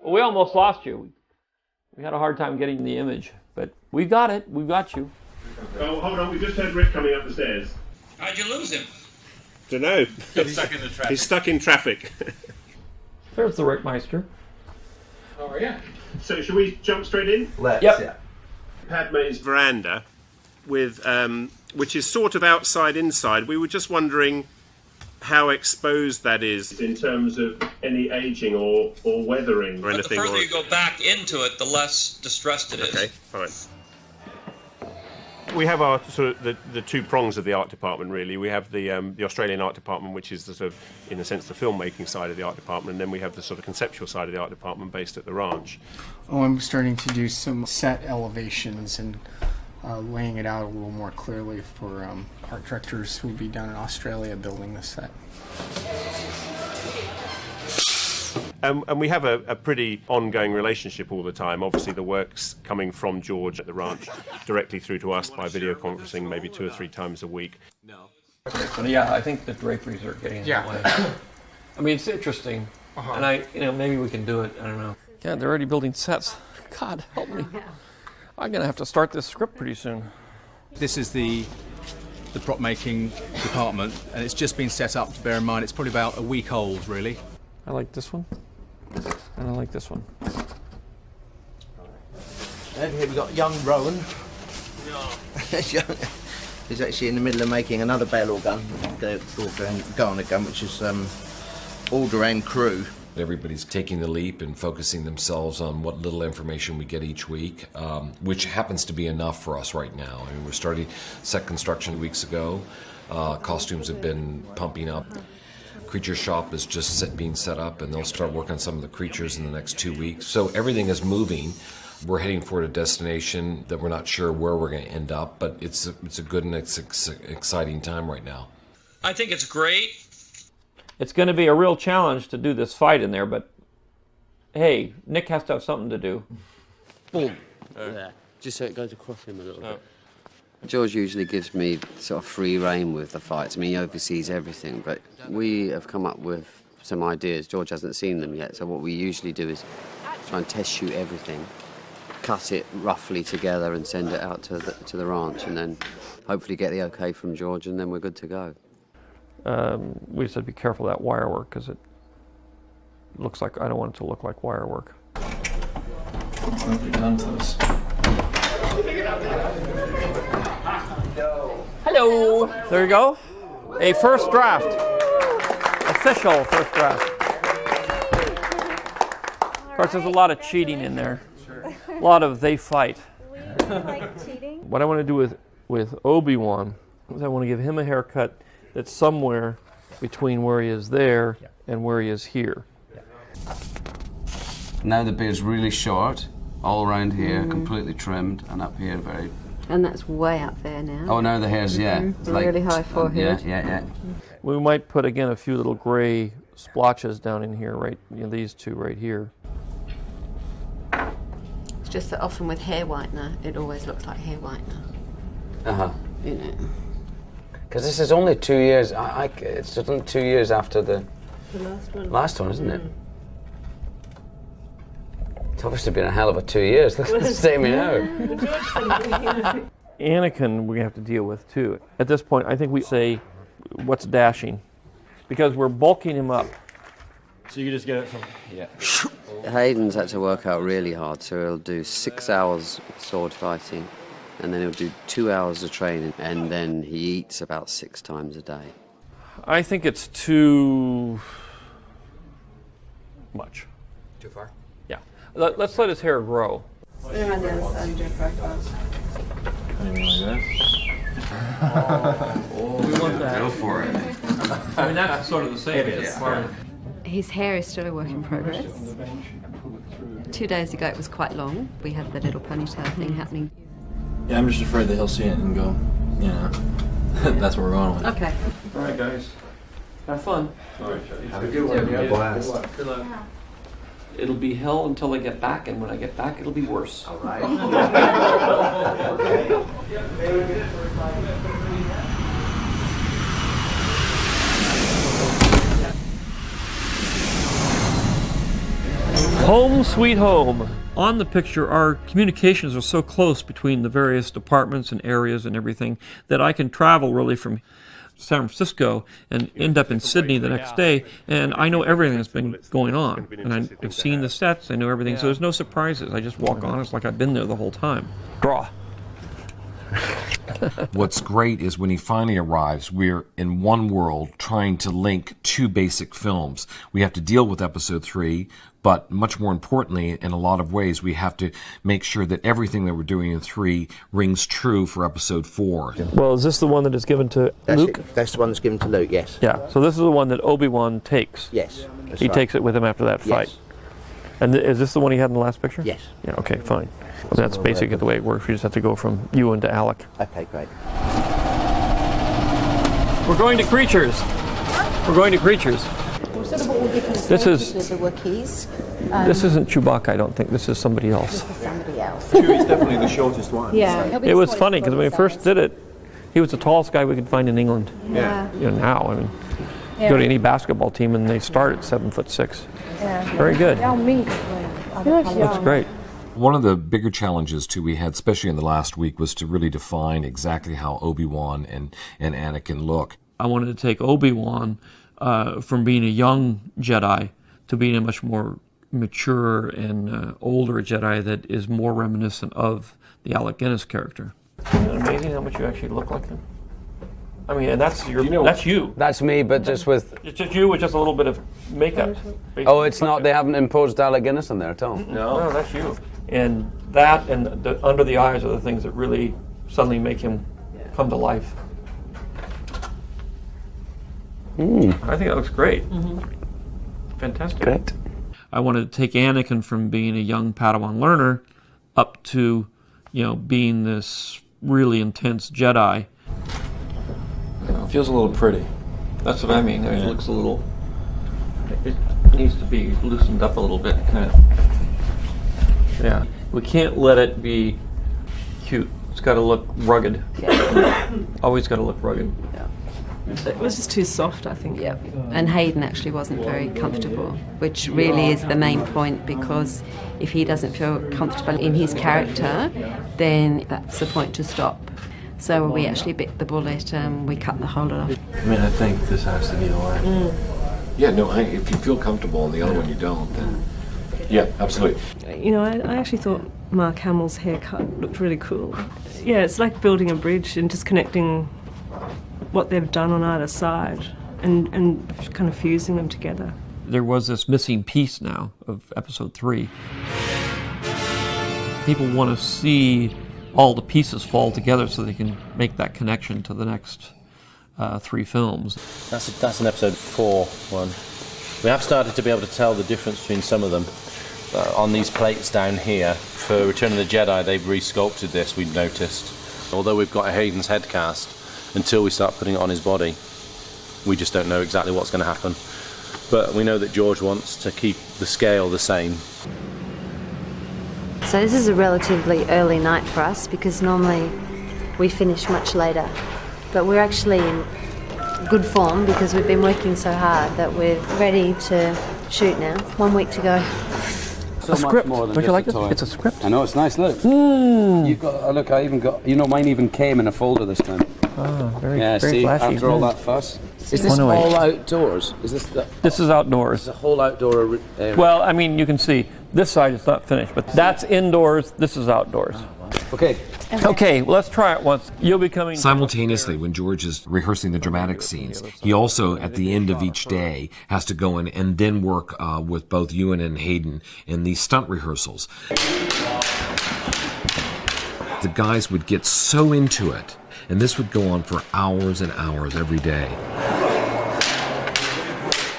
Well, we almost lost you. We had a hard time getting the image, but we got it. We got you. Oh, hold on. We just heard Rick coming up the stairs. How'd you lose him? Dunno. He's stuck in the traffic. He's stuck in traffic. There's the Rickmeister. How are you? So, shall we jump straight in? Let's, Yep. yeah. Padme's veranda, with which is sort of outside inside. We were just wondering how exposed that is in terms of any aging or weathering or anything. The further you go back into it, the less distressed it is. Okay, fine. We have our sort of the two prongs of the art department, really. We have the Australian art department, which is the sort of, in a sense, the filmmaking side of the art department, and then we have the sort of conceptual side of the art department based at the ranch. Oh, I'm starting to do some set elevations and laying it out a little more clearly for art directors who will be down in Australia building the set. And we have a pretty ongoing relationship all the time. Obviously, the work's coming from George at the ranch directly through to us by video conferencing maybe 2 or 3 times a week. No. So, yeah, I think the draperies are getting in the way. I mean, it's interesting, and maybe we can do it. I don't know. Yeah, they're already building sets. God, help me. I'm going to have to start this script pretty soon. This is the prop making department, and it's just been set up. To bear in mind, it's probably about a week old, really. I like this one, and I like this one. And here we've got young Rowan. He's actually in the middle of making another Balor gun, the Garner gun, which is all-terrain crew. Everybody's taking the leap and focusing themselves on what little information we get each week, which happens to be enough for us right now. I mean, we're starting set construction weeks ago. Costumes have been pumping up. Creature shop is just being set up, and they'll start working on some of the creatures in the next 2 weeks. So everything is moving. We're heading for a destination that we're not sure where we're going to end up, but it's a good and exciting time right now. I think it's great. It's going to be a real challenge to do this fight in there, but hey, Nick has to have something to do. Boom. Yeah. Just so it goes across him a little bit. George usually gives me sort of free rein with the fights. I mean, he oversees everything, but we have come up with some ideas. George hasn't seen them yet, so what we usually do is try and test shoot everything, cut it roughly together and send it out to the ranch, and then hopefully get the okay from George, and then we're good to go. We said be careful of that wire work, because it looks like, I don't want it to look like wire work. Hello! There you go. A first draft. Official first draft. Of course, there's a lot of cheating in there. A lot of they fight. Like cheating? What I want to do with Obi-Wan is I want to give him a haircut that's somewhere between where he is there and where he is here. Now the beard's really short, all around here, completely trimmed, and up here very... And that's way up there now. Oh, now the hair's, it's really high forehead. Yeah. We might put, again, a few little gray splotches down in here, right? These two right here. It's just that often with hair whitener, it always looks like hair whitener. You know. Because this is only 2 years, it's only 2 years after the last one, isn't it? It's obviously been a hell of a 2 years. Look at the state of me now. Anakin we have to deal with too. At this point, I think we say, what's dashing? Because we're bulking him up. So you just get it from... Yeah. Hayden's had to work out really hard, so he'll do 6 hours sword fighting, and then he'll do 2 hours of training, and then he eats about 6 times a day. I think it's too much. Too far? Yeah. Let's let his hair grow. They're on the other side of your profile. Anything like We want that. Go for it. I mean, that's sort of the same. His hair is still a work in progress. 2 days ago it was quite long. We had the little ponytail thing happening. Yeah, I'm just afraid that he'll see it and go, that's what we're going with. Okay. All right, guys. Have fun. All right, Have a good one. Blast. Good luck. It'll be hell until I get back, and when I get back, it'll be worse. All right. Home sweet home. On the picture, our communications are so close between the various departments and areas and everything that I can travel really from San Francisco and end up in Sydney the next day, and I know everything that's been going on. And I've seen the sets, I know everything, so there's no surprises. I just walk on, it's like I've been there the whole time. Draw. What's great is when he finally arrives, we're in one world trying to link two basic films. We have to deal with episode 3, but much more importantly, in a lot of ways, we have to make sure that everything that we're doing in 3 rings true for episode 4. Well, is this the one that is given to Luke? That's the one that's given to Luke, yes. Yeah, so this is the one that Obi-Wan takes. Yes. He takes it with him after that fight. Yes. And is this the one he had in the last picture? Yes. Yeah, okay, fine. Well, that's basically the way it works. We just have to go from Ewan to Alec. Okay, great. We're going to creatures. We're going to creatures. Sort of all different This is stages of the Wookiees. This isn't Chewbacca, I don't think. This is somebody else. This is somebody else. Chewie's definitely the shortest one. Yeah. It was funny because when we first did it, he was the tallest guy we could find in England. Yeah. You know, now, I mean, you go to any basketball team and they start at 7'6". Yeah. Very good. That's great. One of the bigger challenges, too, we had, especially in the last week, was to really define exactly how Obi-Wan and Anakin look. I wanted to take Obi-Wan from being a young Jedi to being a much more mature and older Jedi that is more reminiscent of the Alec Guinness character. Isn't it amazing how much you actually look like them? I mean, and that's that's you. That's me, but just with... It's just you with just a little bit of makeup. Oh, it's not, they haven't imposed Alec Guinness on there at all? No, that's you. And that and the under the eyes are the things that really suddenly make him come to life. I think that looks great. Fantastic. Great. I wanted to take Anakin from being a young Padawan learner up to, being this really intense Jedi. It feels a little pretty. That's what I mean. It looks a little... It needs to be loosened up a little bit, kind of. Yeah. We can't let it be cute. It's got to look rugged. Always got to look rugged. It was just too soft, I think. Yeah, and Hayden actually wasn't very comfortable, which really is the main point, because if he doesn't feel comfortable in his character, then that's the point to stop. So we actually bit the bullet and we cut the whole lot off. I mean, I think this has to be the way. Yeah, no, if you feel comfortable and the other one you don't, then... Yeah, absolutely. I actually thought Mark Hamill's haircut looked really cool. Yeah, it's like building a bridge and just connecting what they've done on either side and kind of fusing them together. There was this missing piece now of episode 3. People want to see all the pieces fall together so they can make that connection to the next 3 films. That's an episode 4 one. We have started to be able to tell the difference between some of them. On these plates down here, for Return of the Jedi, they've re-sculpted this, we've noticed. Although we've got a Hayden's head cast, until we start putting it on his body, we just don't know exactly what's going to happen. But we know that George wants to keep the scale the same. So this is a relatively early night for us, because normally we finish much later. But we're actually in good form because we've been working so hard that we're ready to shoot now. 1 week to go. So a script. More than Don't you like this? It's a script. I know, it's nice. Look. You've got. Look, I even got. Mine even came in a folder this time. Oh, very see, flashy. After all that fuss. Is this all outdoors? Is this the? This is outdoors. It's a whole outdoor area. Well, I mean, you can see this side is not finished, but that's indoors. This is outdoors. Okay. Okay, well, let's try it once. You'll be coming... Simultaneously, when George is rehearsing the dramatic scenes, he also, at the end of each day, has to go in and then work with both Ewan and Hayden in these stunt rehearsals. The guys would get so into it, and this would go on for hours and hours every day.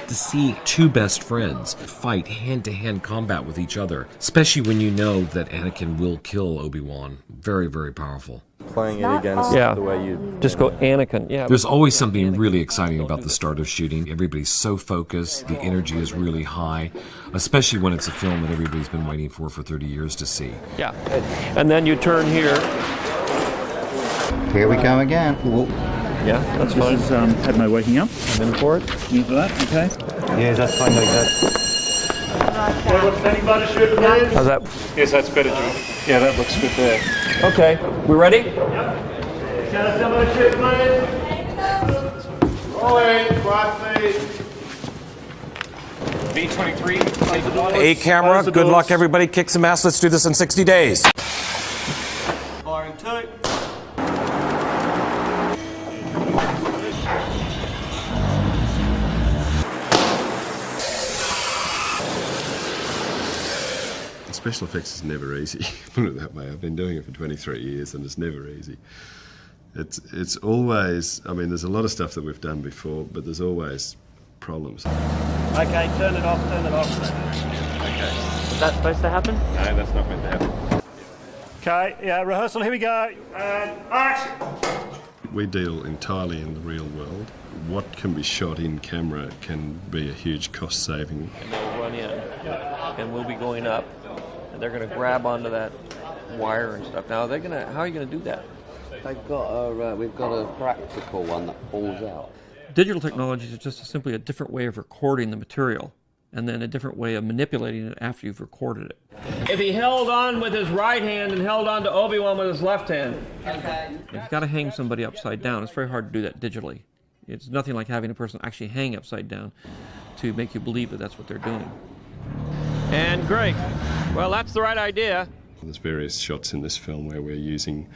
To see 2 best friends fight hand-to-hand combat with each other, especially when you know that Anakin will kill Obi-Wan. Very, very powerful. Playing it against the way you... Just go Anakin, yeah. There's always something really exciting about the start of shooting. Everybody's so focused, the energy is really high, especially when it's a film that everybody's been waiting for 30 years to see. Yeah, and then you turn here. Here we go again. Yeah, that's fine. This is had my waking up. I'm in for it. You for that? Okay. Yeah, that's fine like that. Standing by to shoot, please. How's that? Yes, that's better, George. Yeah, that looks good there. Okay, we ready? Stand by to shoot, please. Rolling, 5 feet. B-23, take the doors. A camera, good luck everybody, kick some ass, let's do this in 60 days. Firing 2. Special effects is never easy, put it that way. I've been doing it for 23 years and it's never easy. It's always, I mean, there's a lot of stuff that we've done before, but there's always problems. Okay, turn it off. Okay. Is that supposed to happen? No, that's not meant to happen. Okay, yeah, rehearsal, here we go. And action! We deal entirely in the real world. What can be shot in camera can be a huge cost saving. And they'll run in, and we'll be going up, and they're going to grab onto that wire and stuff. Now, how are you going to do that? We've got a practical one that pulls out. Digital technologies is just simply a different way of recording the material, and then a different way of manipulating it after you've recorded it. If he held on with his right hand and held on to Obi-Wan with his left hand, you've got to hang somebody upside down. It's very hard to do that digitally. It's nothing like having a person actually hang upside down to make you believe that that's what they're doing. And great. Well, that's the right idea. There's various shots in this film where we're using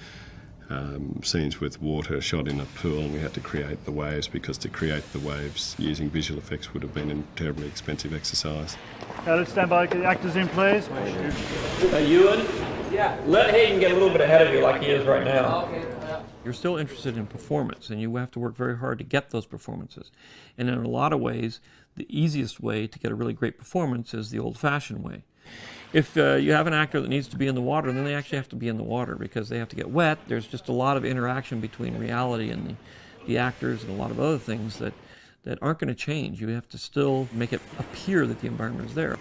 scenes with water shot in a pool, and we had to create the waves, because to create the waves using visual effects would have been a terribly expensive exercise. Let's stand by, get the actors in, please. Ewan? Yeah. Let Hayden get a little bit ahead of you like he is right now. You're still interested in performance, and you have to work very hard to get those performances. And in a lot of ways, the easiest way to get a really great performance is the old-fashioned way. If you have an actor that needs to be in the water, then they actually have to be in the water because they have to get wet. There's just a lot of interaction between reality and the actors and a lot of other things that aren't going to change. You have to still make it appear that the environment is there.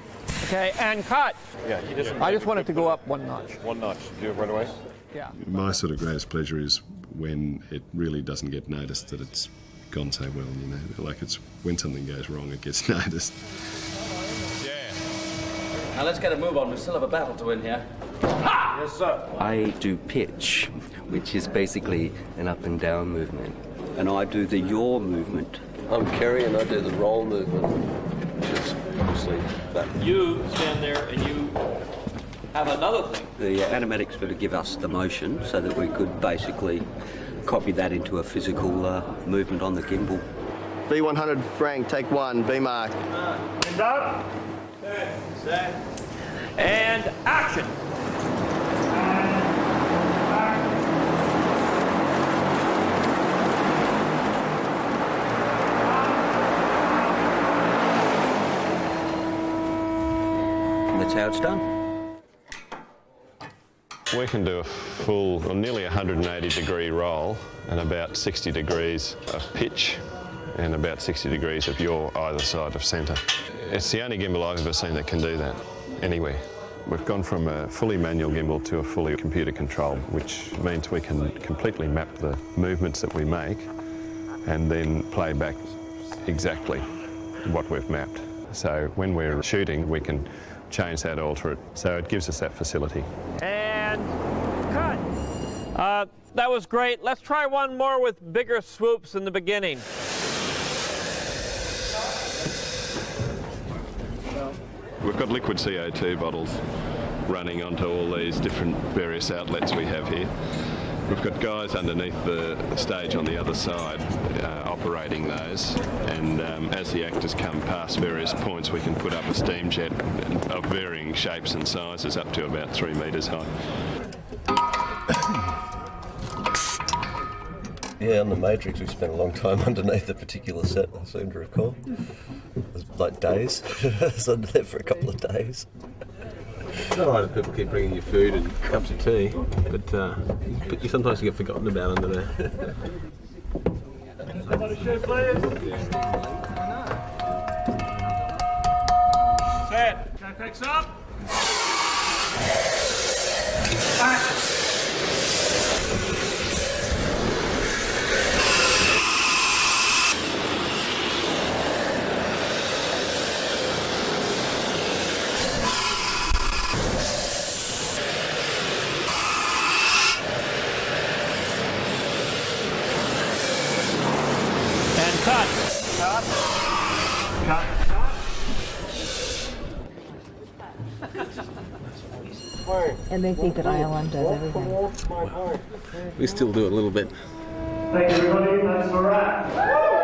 Okay, and cut. Yeah, I just want it to go up one notch. One notch. Do it right away? Yeah. My sort of greatest pleasure is when it really doesn't get noticed that it's gone so well, you know. Like, it's when something goes wrong, it gets noticed. Now let's get a move on. We still have a battle to win here. Ha! Yes, sir. I do pitch, which is basically an up and down movement. And I do the yaw movement. I'm Kerry and I do the roll movement, which is obviously that. You stand there and you have another thing. The animatics were to give us the motion so that we could basically copy that into a physical movement on the gimbal. B100 Frank, take 1, B mark. Hands up. Set. And action. That's how it's done. We can do a full, or nearly 180-degree roll and about 60 degrees of pitch and about 60 degrees of yaw either side of centre. It's the only gimbal I've ever seen that can do that anywhere. We've gone from a fully manual gimbal to a fully computer controlled, which means we can completely map the movements that we make and then play back exactly what we've mapped. So when we're shooting, we can change that, alter it, so it gives us that facility. And cut. That was great. Let's try one more with bigger swoops in the beginning. We've got liquid CO2 bottles running onto all these different various outlets we have here. We've got guys underneath the stage on the other side operating those, and as the actors come past various points, we can put up a steam jet of varying shapes and sizes up to about 3 metres high. Yeah, on the Matrix we spent a long time underneath a particular set, I seem to recall. It was like days. I was under there for a couple of days. It's not right if people keep bringing you food and cups of tea, but you sometimes get forgotten about under there. Somebody shoot, please. Set. Okay, fix up. Action. And they think that Ion does everything. We still do it a little bit. Thank you, everybody. That's a wrap.